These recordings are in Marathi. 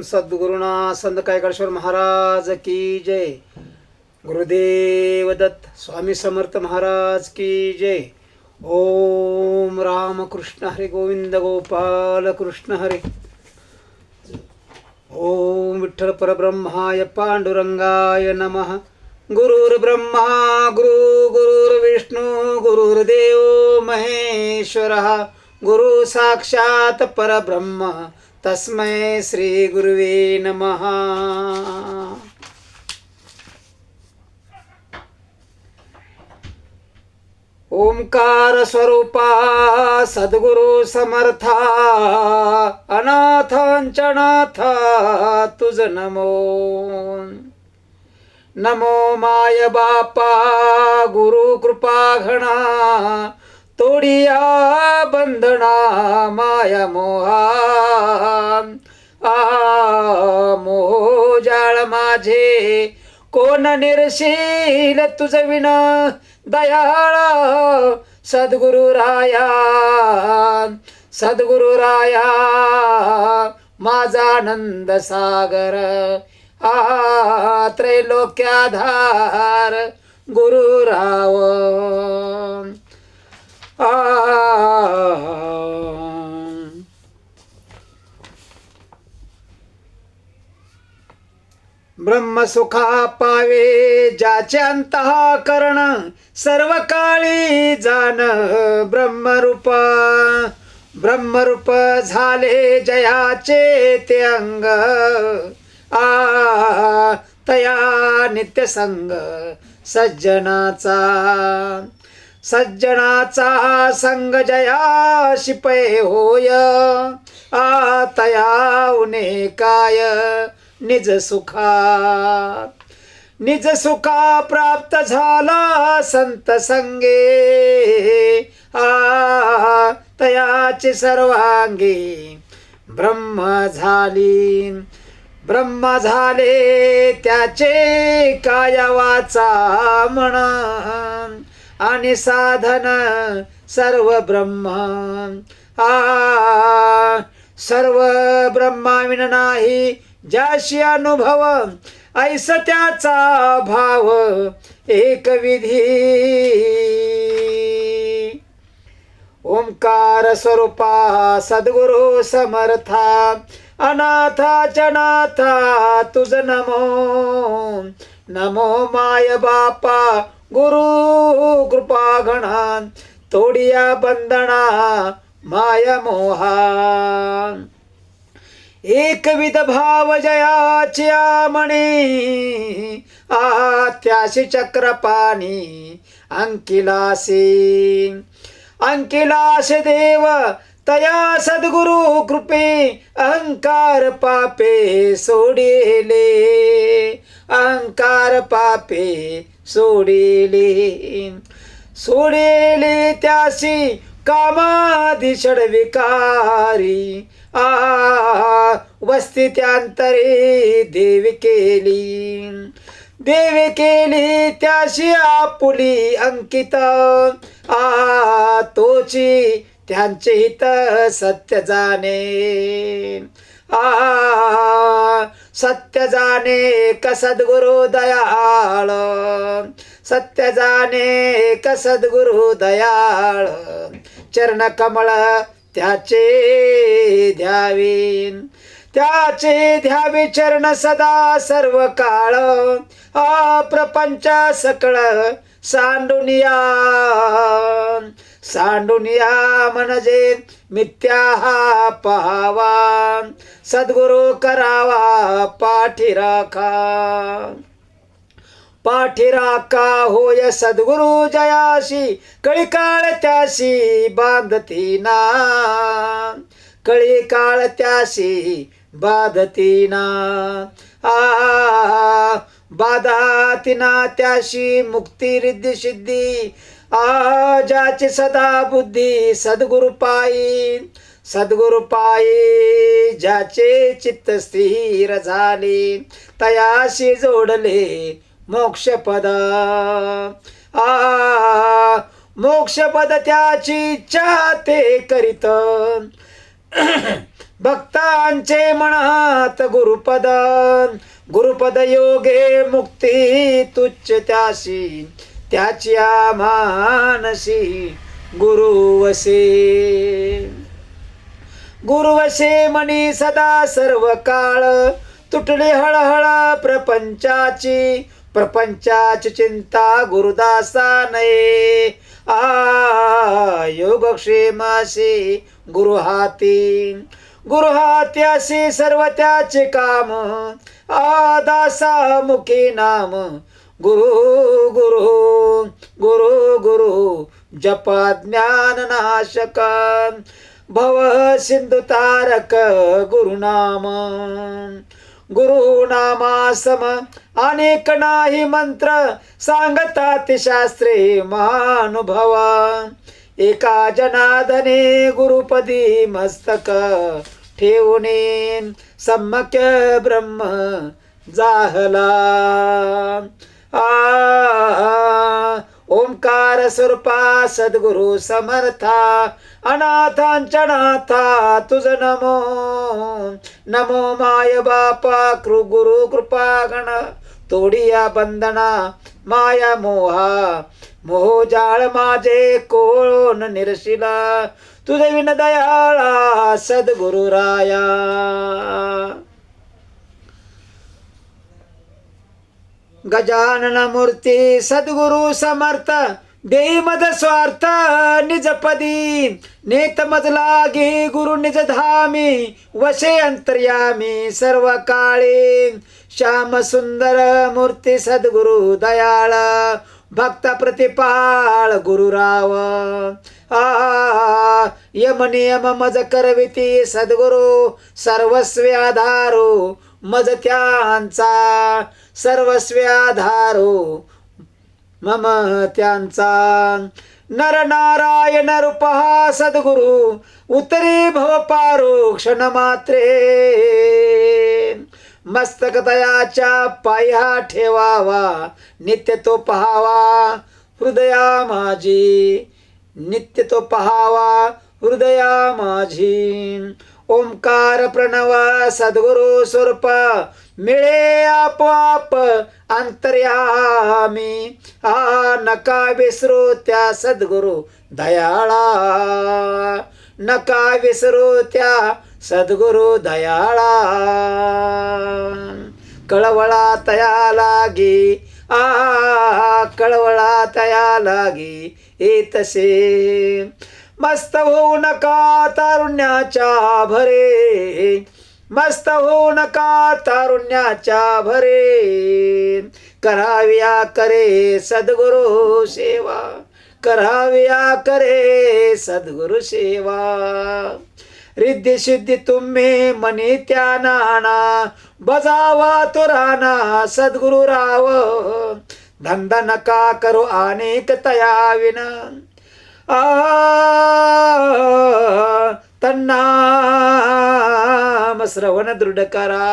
सद्गुरुनाथ संत कायकेश्वर महाराज की जय। गुरुदेव दत्त स्वामी समर्थ महाराज की जय। ओम राम कृष्ण हरे गोविंद गोपाल कृष्ण हरे। ओम विठ्ठल परब्रह्माय पांडुरंगाय नमः। गुरुर्ब्रह्मा गुरुर्विष्णू गुरुर्देव महेश्वरः गुरु साक्षात परब्रह्म तस्मै श्री गुरुवे नमः। ओंकार स्वरूपा सद्गुरु समर्था अनाथांच्या नाथा तुझ नमो। नमो माय बापा गुरु कृपा घना तोडिया बंधना माया मोहा। मोह जाळ माझे कोण निरशील तुझ विना दयाळा सद्गुरु राया। सद्गुरु राया माझा आनंद सागर त्रैलोक्याधार गुरुराव। ब्रह्मसुखा पावे ज्याचे अंतःकरण सर्व काळी जाण ब्रह्मरूप। ब्रह्मरूप झाले जयाचे ते अंग तया नित्य संग सज्जनाचा। सज्जनाचा संग जया शिपय होय तया उने काय निज सुखा। निज सुखा प्राप्त झाला संत संगे तयाची सर्वांगी ब्रह्म झाली। ब्रह्म झाले त्याचे काया वाचा मन आणि साधन सर्व ब्रह्म। सर्व ब्रह्माविन नाही ज्याशी अनुभव ऐस त्याचा भाव एक विधी। ओंकार स्वरूपा सद्गुरु समर्था अनाथाच्या नाथा तुझ नमो। नमो माय बापा गुरु कृपा घना तोडिया बंधना माया मोहा। एकविध भाव जयाच्या म्हणे त्याशी चक्रपाणी अंकिलासी। अंकिलास देव तया सद्गुरु कृपे अहंकार पापे सोडिले। अहंकार पापे सोडिले। सोडिले त्यासी कामादी षड्विकारी वस्ती त्यांतरे देवी केली। देवी केली त्याशी आपुली अंकित तोची त्यांचे हित सत्य जाणे। सत्य जाणे क सद्गुरु दयाळ। सत्य जाणे क सद्गुरु दयाळ चरण कमळ त्याचे ध्यावे। त्याचे ध्यावे चरण सदा सर्व काळ प्रपंच सकळ सांडुनिया। सांडुनिया म्हणजे मिथ्या पाहावा सद्गुरु करावा पाठी राखा। पाठी राखा होय सद्गुरु जयाशी कळी काळ त्याशी बांधती ना। कळी काळ त्याशी बाधती ना। बाधातिना त्याशी मुक्ती रिद्धी सिद्धी ज्याची सदा बुद्धी सद्गुरु पायी। सद्गुरु पायी ज्याचे चित्त स्थिर झाले तयाशी जोडले मोक्षपद। मोक्षपद त्याची इच्छा ते करीत भक्तांचे मनात गुरुपद, गुरुपद योगे मुक्ती तुच्छ त्याशी, त्याची मानसी गुरुवसे. गुरुवसे मनी सदा सर्व काळ, तुटली हळहळ प्रपंचाची, प्रपंचाची चिंता गुरुदासा नये. योगक्षेमासी गुरु हाती, गुरु हाती असे सर्व त्याचे काम, दासा मुखी नाम गुरु गुरु गुरु गुरु जपा ज्ञान नाशक, भव सिंधु तारक गुरुनाम. गुरुनामासम अनेक नाही मंत्र, सांगतात शास्त्रे महानुभव. एका जनार्दने गुरुपदी मस्तक, ठेवणे सम्यक ब्रह्म जाहला. ओंकार स्वरूपा सद्गुरु समर्था, अनाथांच्या नाथा तुझ नमो. नमो माय बापा गुरु कृपा गण, तोडिया बंधना माया मोहा. मोह जाळ माझे कोण निरशिला, तुझे विन दयाळा सद्गुरु राया. गजानन मूर्ती सद्गुरु समर्थ, देई मद स्वार्थ निजपदी. नेत मज लागे गुरु निज धामी, वशे अंतर्यामी सर्व काळे. श्याम सुंदर मूर्ती सद्गुरु दयाळ, भक्त प्रतिपाळ गुरुराव. यम नियम मज करविती सद्गुरु, सर्वस्वी आधारो मज त्यांचा. सर्वस्वी आधारो मम त्यांचा. नर नारायण रूपहा सद्गुरु, उतरी भव पारो क्षण मात्रे. मस्तक दयाच्या पाया ठेवावा, नित्य तो पहावा हृदया माझी. नित्य तो पहावा हृदया माझी. ओंकार प्रणव सद्गुरु स्वरूप, मिळे आपोआप अंतर्यामी. नका विसरू त्या सद्गुरु दयाळा, नका विसरू त्या सद्गुरु दयाळा. कळवळा तया लागी, कळवळा तया लागी येतसे. मस्त होऊ नका तारुण्याच्या भरे, मस्त होऊ नका तारुण्याच्या भरे. कराव्या करे सद्गुरु सेवा, कराव्या करे सद्गुरु सेवा. रिद्धी सिद्धी तुम्ही मनी त्या नाना, बजावा तो राणा सद्गुरु राव. धंदा नका करो अनेक तया विना, तन्नाम श्रवण दृढ करा.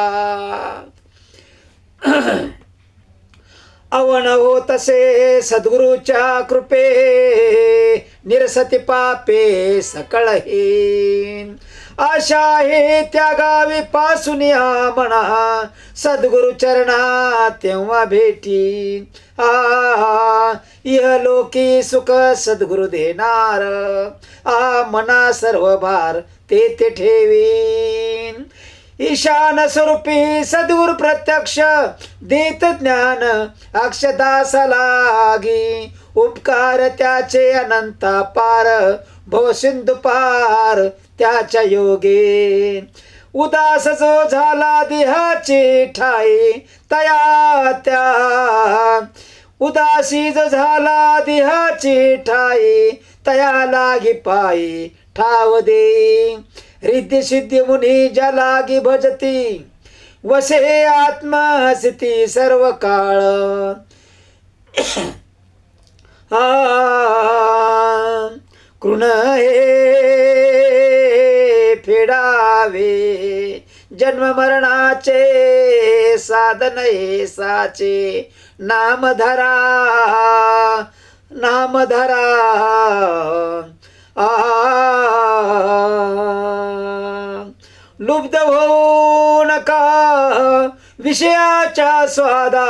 अवन हो तसे सद्गुरूच्या कृपे, निरसती पापे सकळ हे. आशा हे त्यागावी पासून या म्हणा, सद्गुरु चरणा तेव्हा भेटी. इहलोकी सुख सद्गुरु देणार, मना सर्व भार ते ठेवीन. ईशान स्वरूपी सद्गुरु प्रत्यक्ष, देत ज्ञान अक्षदास लागी. उपकार त्याचे अनंत पार, भव सिंधू पार त्याच्या योगे. उदास जो झाला देहाची ठाई, तया त्या. उदासी जो झाला देहाची ठाई, तया लागी पायी ठाव दे. रिद्धी सिद्धी मुनी ज्या लागी भजती, वसे आत्मस्थिती सर्व काळ. कृण हे फेडावे, जन्म मरणाचे साधन हे साचे. नामधरा नामधरा लुब्ध होऊ नका विषयाच्या स्वादा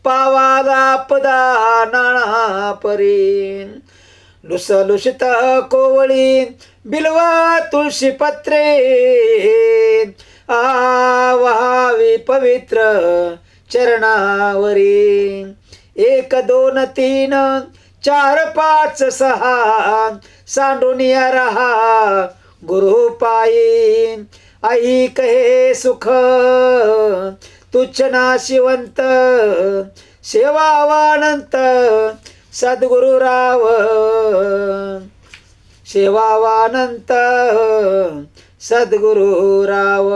पावाला पदा नाना परी लुसलुषित कोवळी बिलवा तुळशी पत्रे आवावी पवित्र चरणावरी 1 2 3 4 5 6 सांडूनिया रहा गुरु पायी आई कहे सुख तुच्छ नाशिवंत सेवावानंत सद्गुरु राव सेवावानंत सद्गुरु राव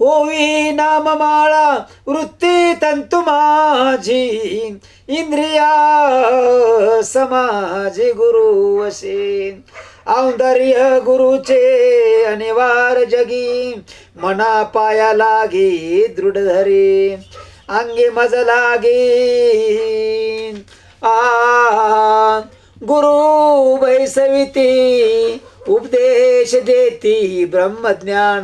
ओवी नाममाळा वृत्ती तंतु माझी इंद्रिया समाजी गुरु वसे औंदर्य गुरुचे अनिवार जगी मना पाया लागी दृढ धरी अंगी मज लागी गुरु बैसविती उपदेश देती ब्रह्मज्ञान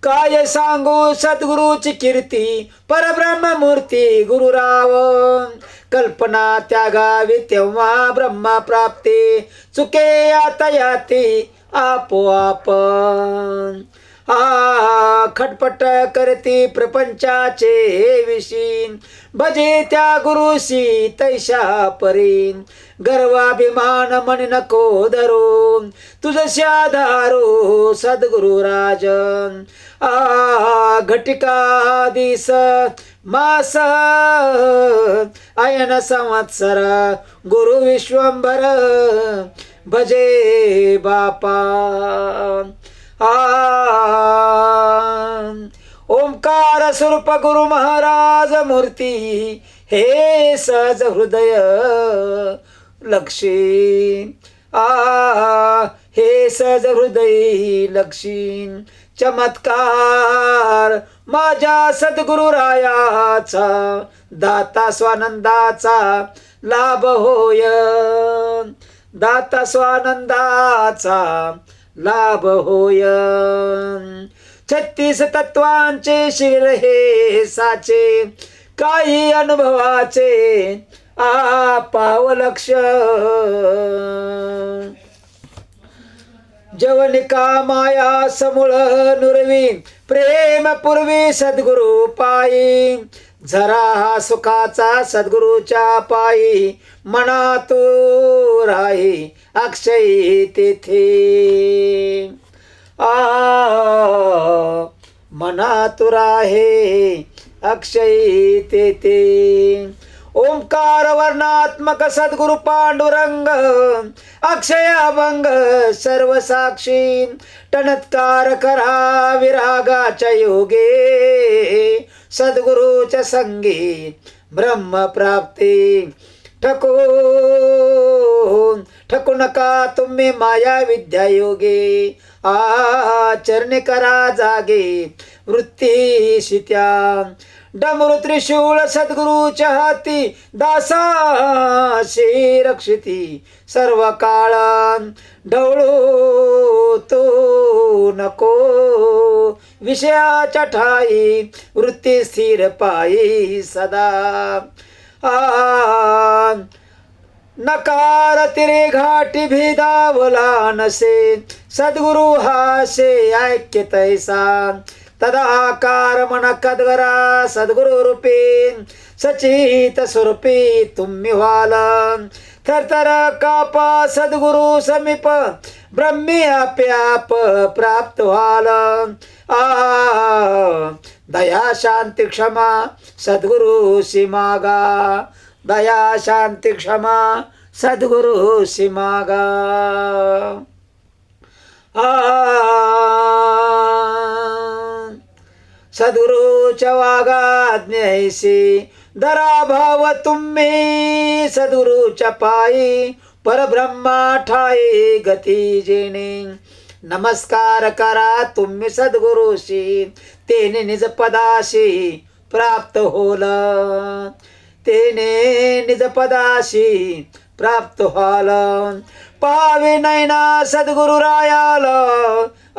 काय सांगू सद्गुरूची कीर्ती परब्रह्म मूर्ती गुरुराव कल्पना त्यागावी तेव्हा ब्रह्मा प्राप्ती चुके आता याती आपोआप खटपट करती प्रपंचाचे विशीन भजे त्या गुरुशी तैशा परीन गर्वाभिमान मन नको धरू तुझ्या धारू सद्गुरु राजन घटिका दिस मास अयन संवत्सर गुरु विश्वंभर भजे बापा ओंकार स्वरूप गुरु महाराज मूर्ती हे सहज हृदय लक्षी हे सहज हृदय लक्षीन चमत्कार माझ्या सद्गुरु रायाचा दाता स्वानंदाचा लाभ होय दाता स्वानंदाचा लाभ होय 36 तत्वांचे शिर हे साचे काही अनुभवाचे पावलक्ष जवनिका माया समूळ नुरवी प्रेम पूर्वी सद्गुरु पायी झरा हा सुखाचा सद्गुरूच्या पायी मनातू राही अक्षयी तेथे मनातू राहे अक्षयी तेथे ओंकार वर्णात्मक सद्गुरु पांडुरंग अक्षय अभंग सर्व साक्षी टणत्कार करा विरागाच्या योगे सद्गुरूच्या संगी ब्रह्म प्राप्ती ठकू नका तुम्ही माया विद्या योगे आचरणे करा जागे वृत्ती शित्या डमरू त्रिशूळ सद्गुरूच्या हाती दासाशी रक्षिती सर्व काळान ढवळू तो नको विषयाच्या ठाई वृत्ती स्थिर पायी सदा नकार तिरे घाटी भेदावला नसे सद्गुरु हासे ऐक्य तैसा तदाकार मन कदगरा सद्गुरु रूपी सचित स्वरूपी तुम्ही व्हाल थरथर कापा सद्गुरु समीप ब्रह्मी आप्याप प्राप्त व्हाल दया शांती क्षमा सद्गुरु मागा दया शांती क्षमा सद्गुरु मागा सद्गुरूच्या वागाज्ञेशी दरा भाव तुम्ही सद्गुरूच्या पायी परब्रह्मा ठाई गती जेणे नमस्कार करा तुम्ही सद्गुरूशी तेने निज पदाशी प्राप्त होल तेने निज पदाशी प्राप्त व्हाल पावे नैना सद्गुरु रायाला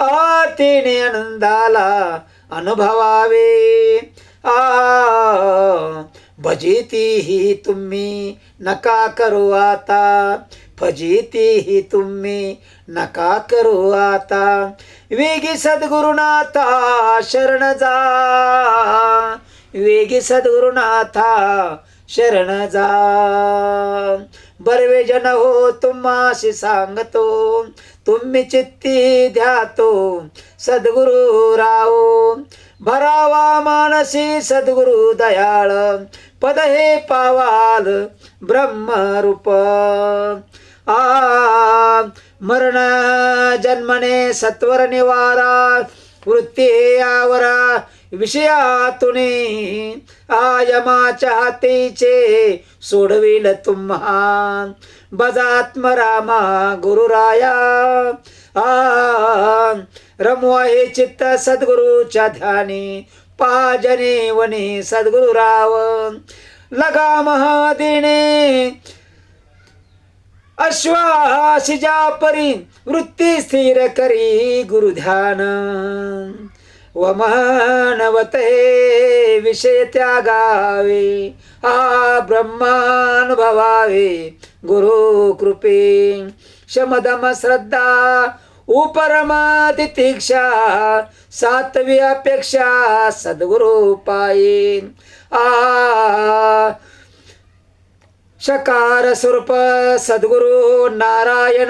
अतिने आनंदाला अनुभवावे भजिती ही तुम्ही नका करू आता फजिती ही तुम्ही नका करू आता वेगी सद्गुरुनाथा शरण जा वेगी सद्गुरुनाथा शरण जा बर्वे जन हो तुम्हाशी सांगतो तुम्ही चित्ती ध्यातो सद्गुरु राव भरावा मानसी सद्गुरु दयाळ पद हे पावाल ब्रह्मरूप मरण जन्मने सत्वर निवारा वृत्ती आवरा विषयातुने यमाच्या हातीचे सोडविल तुम्हा बजात्मरामा गुरुराया रमवा हे चित्त सद्गुरूच्या ध्यानी पाजने वने सद्गुरुराव लगाम देणे अश्वासिजा परी वृत्ती स्थिर करी गुरुध्यान व मानवते विषय त्यागावे ब्रह्मानुभवावे गुरु कृपे शमदम श्रद्धा उपरमा तितिक्षा सात्वी अपेक्षा सद्गुरु पाये शकार स्वरूप सद्गुरु नारायण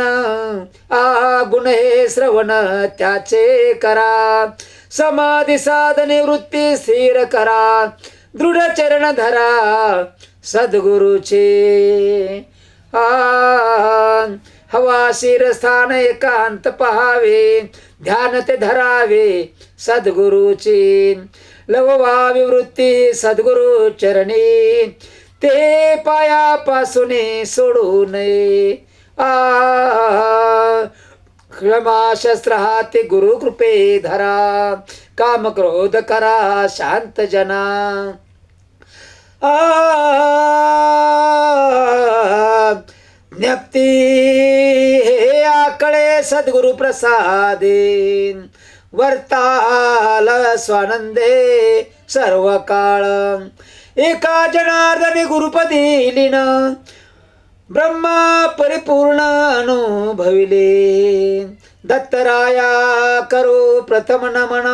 गुण हे श्रवण त्याचे करा समाधी साधने वृत्ती स्थिर करा दृढ चरण धरा सद्गुरुचे हवा शिरस्थान एकांत पहावे ध्यान ते धरावे सद्गुरुची लववा विवृत्ती सद्गुरु चरणी ते पायापासून सोडू नये क्षमा शस्त्र हाती गुरु कृपे धरा काम क्रोध करा शांत जना ज्ञप्ती हे आकळे सद्गुरु प्रसादे वर्ताल स्वानंदे सर्व काळ एका जनार्दने गुरुपदी लीन ब्रह्मा परिपूर्ण अनुभविले दत्तराया करो प्रथम नमन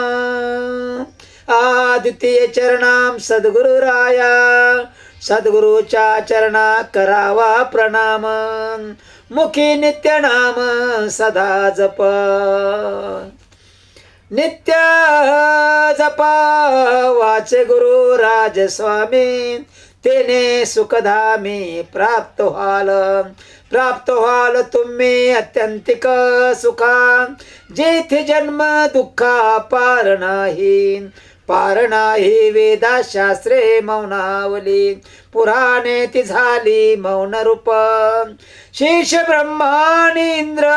द्वितीय चरणाम सद्गुरुराया सद्गुरुच्या चरणा करावा प्रणाम मुखी नित्य नाम सदा जप नित्य जपा वाचे गुरु राजस्वामी तेने सुखधामी प्राप्त व्हाल तुम्ही अत्यंतिक सुखा जेथे जन्म दुःखा पार नाही वेदा शास्त्रे मौनावली पुराणे ती झाली मौन रूप शेष ब्रह्मानी इंद्र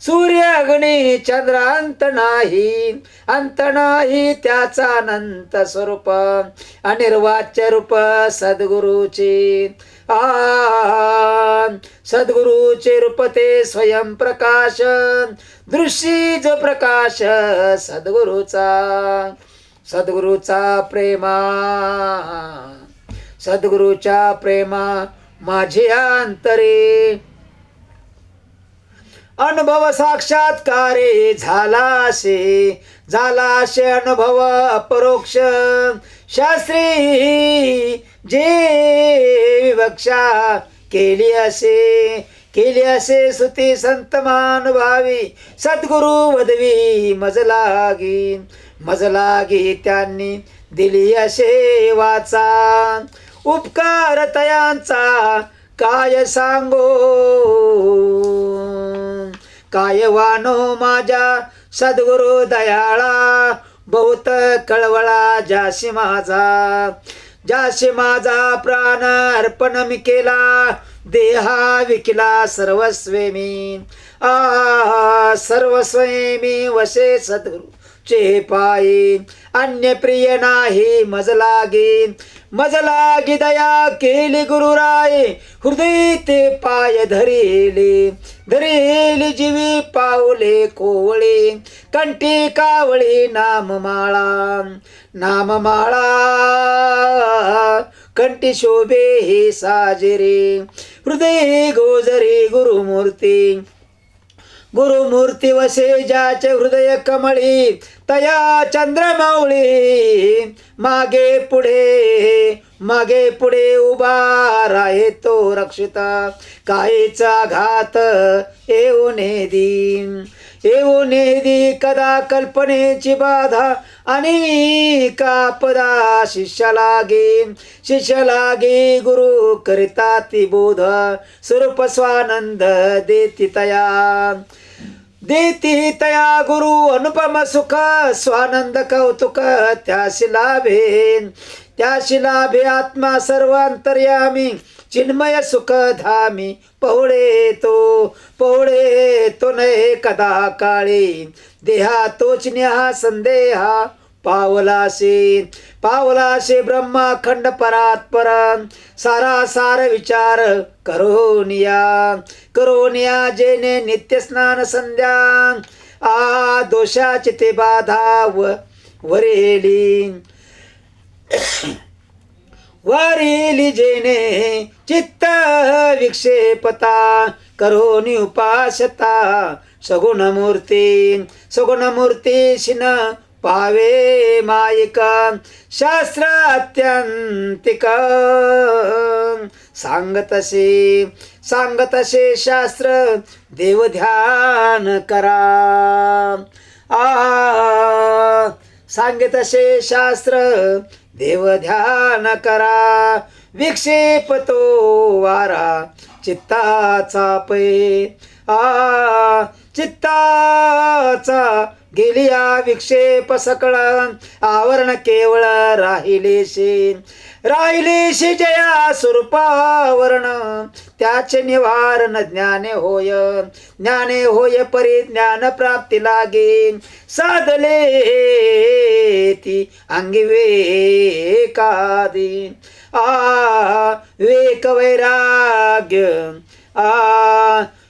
सूर्य अग्नी चंद्रांत नाही त्याचा अनंत स्वरूप अनिर्वाच्य रूप सद्गुरुचे सद्गुरुचे रूप ते स्वयं प्रकाश दृष्टी जो प्रकाश सद्गुरुचा प्रेमा माझे अंतरे अनुभव साक्षात्कारे झालाशे अनुभव अपरोक्ष शास्त्री जे विवक्षा केली असे सुती संत मानुभावी सद्गुरु वदवी मजलागी त्यांनी दिली असे वाचा उपकार तयांचा काय सांगो काय वानो माझ्या सद्गुरु दयाळा बहुत कळवळा जाशी माझा प्राण अर्पण मी केला देहा विकला सर्वस्वे मी वशे चे पाये अन्य प्रिय नाही मज लागे दया केली गुरुराये हृदय ते पाय धरेले जीवी पावले कोवळे कंठी कावळी नाममाळा कंठी शोभे हे साजरे हृदय गोजरे गुरुमूर्ती वसे ज्याचे हृदय कमळी तया चंद्रमौळी मागे पुढे उभा राहे तो रक्षिता काहीचा घात येऊ नेदी कदा कल्पनेची बाधा आणि कापदा शिष्य लागे गुरु करिता ती बोध स्वरूप स्वानंद देती तया गुरु अनुपम सुख स्वानंद कौतुक त्याशी लाभे आत्मा सर्व अंतर्यामी चिन्मय सुख धामी पहुळे तो नये कदा काळी देहा तोच नेहा संदेहा पावलाशे ब्रह्माखंड परात्पर सार विचार करोनिया जेने नित्य स्नान संध्या दोषाची ते बाधा वरेली जेने चित्त विक्षेपता करोनी उपासता सगुण मूर्ती शिन पावे मायिक शास्त्र अत्यंतिक सांगतसे शास्त्र देव ध्यान करा सांगतसे शास्त्र देव ध्यान करा विक्षेप तो वारा चित्ताचा गेलिया विक्षेप सकळ आवरण केवळ राहिलेशी जया स्वरूपावरण त्याचे निवारण ज्ञाने होय परिज्ञान प्राप्ती लागे साधले ती अंगी वेकादी विवेक वैराग्य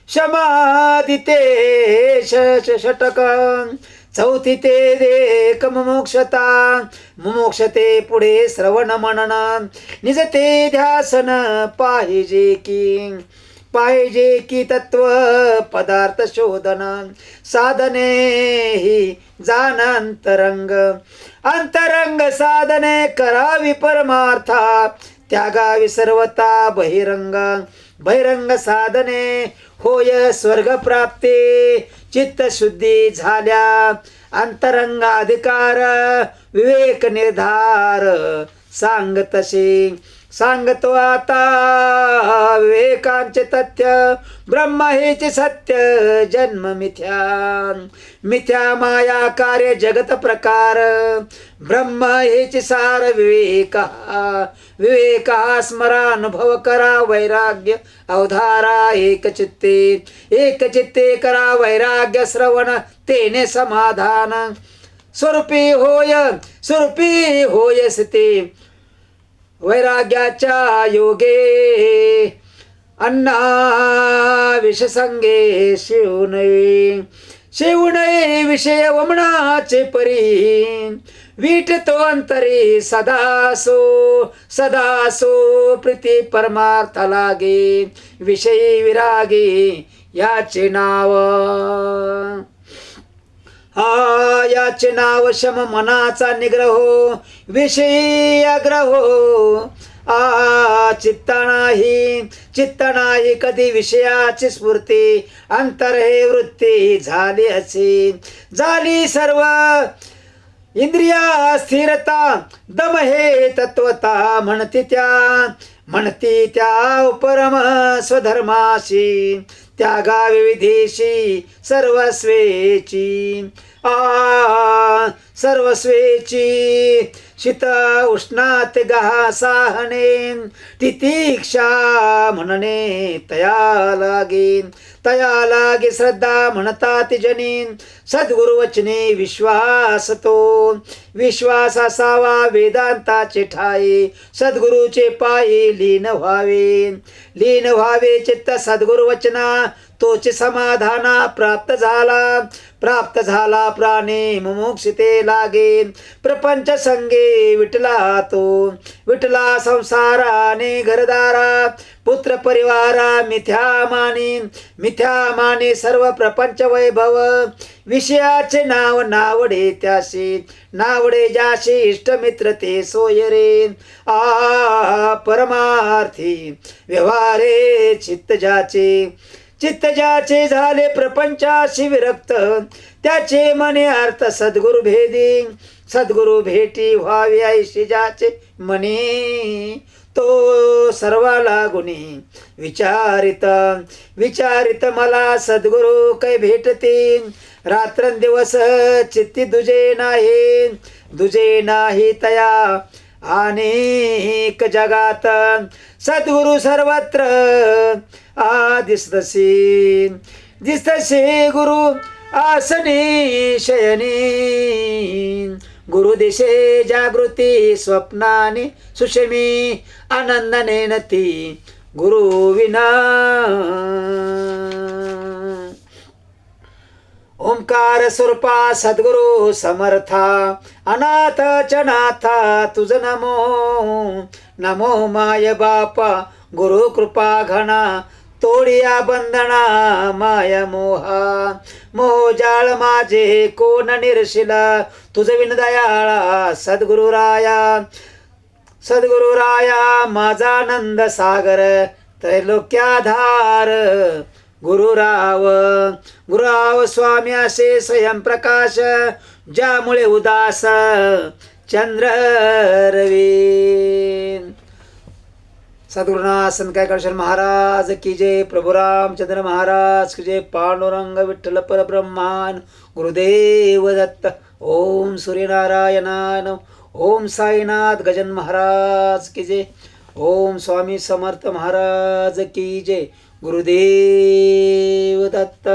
समाधी ते षटक चौथी ते देक मुमोक्षते पुढे श्रवण मनन निज ते ध्यासन पाहिजे की तत्व पदार्थ शोधन साधने ही जाण अंतरंग साधने करावी परमार्था त्यागावी सर्वता बहिरंग साधने होय स्वर्ग प्राप्ती चित्त शुद्धी झाल्या अंतरंग अधिकार विवेक निर्धार सांगतो आता विवेकांचे तथ्य ब्रह्म हेचे सत्य जन्म मिथ्या माया कार्य जगत प्रकार ब्रह्म हेचे सार विवेक स्मरानुभव करा वैराग्य अवधारा एक चित्ते करा वैराग्य श्रवण तेने समाधान स्वरूपी होय स्थिती वैराग्याच्या योगे अन्ना विषसंगे शिवू नये विषय वमनाचे परी वीट तो अंतरी सदा सो प्रीती परमार्थ लागे विषयी विरागी याचे नाव शम मनाचा निग्रहो विषयी आग्रहो चित्त नाही कधी विषयाची स्फूर्ती अंतर हे वृत्ती झाली सर्व इंद्रिया स्थिरता दम हे तत्वता म्हणती त्या परम स्वधर्माशी त्यागा विविधेशी सर्वस्वेची सर्वस्वेची शीत उष्णात गा साहने तितिक्षा म्हणणे तया लागे श्रद्धा म्हणतात जनी सद्गुरु वचने विश्वास तो विश्वास असावा वेदांताचे ठाई सद्गुरूचे पायी लीन व्हावे चित्त सद्गुरु वचना तोचे समाधाना प्राप्त झाला प्राणे मुमुक्षिते लागे प्रपंच संगे विठला संसाराने घरदारा पुत्र परिवारा मिथ्या माने सर्व प्रपंच वैभव विषयाचे नावडे ज्याशी इष्टमित्र ते सोय रे परमार्थी व्यवहारे चित्त ज्याचे झाले प्रपंचाशी विरक्त त्याचे मने अर्थ सद्गुरु भेटी व्हावी ऐशी ज्याचे मने तो सर्वाला गुणी विचारित मला सद्गुरु कै भेटते रात्रंदिवस चित्ती दुजे नाही तया अनेक जगात सद्गुरु सर्वत्र दिसतसे गुरु आसने शयने गुरुदिशे जागृती स्वप्नाने सुषमी आनंदने नती गुरु विना ओंकार स्वरूपा सद्गुरु समर्था अनाथ चनाथा तुझ नमो माय बापा गुरु कृपा घना तोडिया बंधना माया मोह जाळ माझे कोण निरशिला तुझ विन दयाळा सद्गुरु राया माझा आनंद सागर त्रैलोक्याधार गुरुराव स्वामी असे स्वयंप्रकाश ज्यामुळे उदास चंद्र रवी सद्गुरुनाथ संत कायकाळेश्वर महाराज की जय, प्रभु रामचंद्र महाराज की जय, पांडुरंग विठ्ठल परब्रह्मान गुरुदेव दत्त. ओम सूर्यनारायणाय नमः. ओम साईनाथ गजानन महाराज की जय. ओम स्वामी समर्थ महाराज की जय. गुरुदेव दत्त.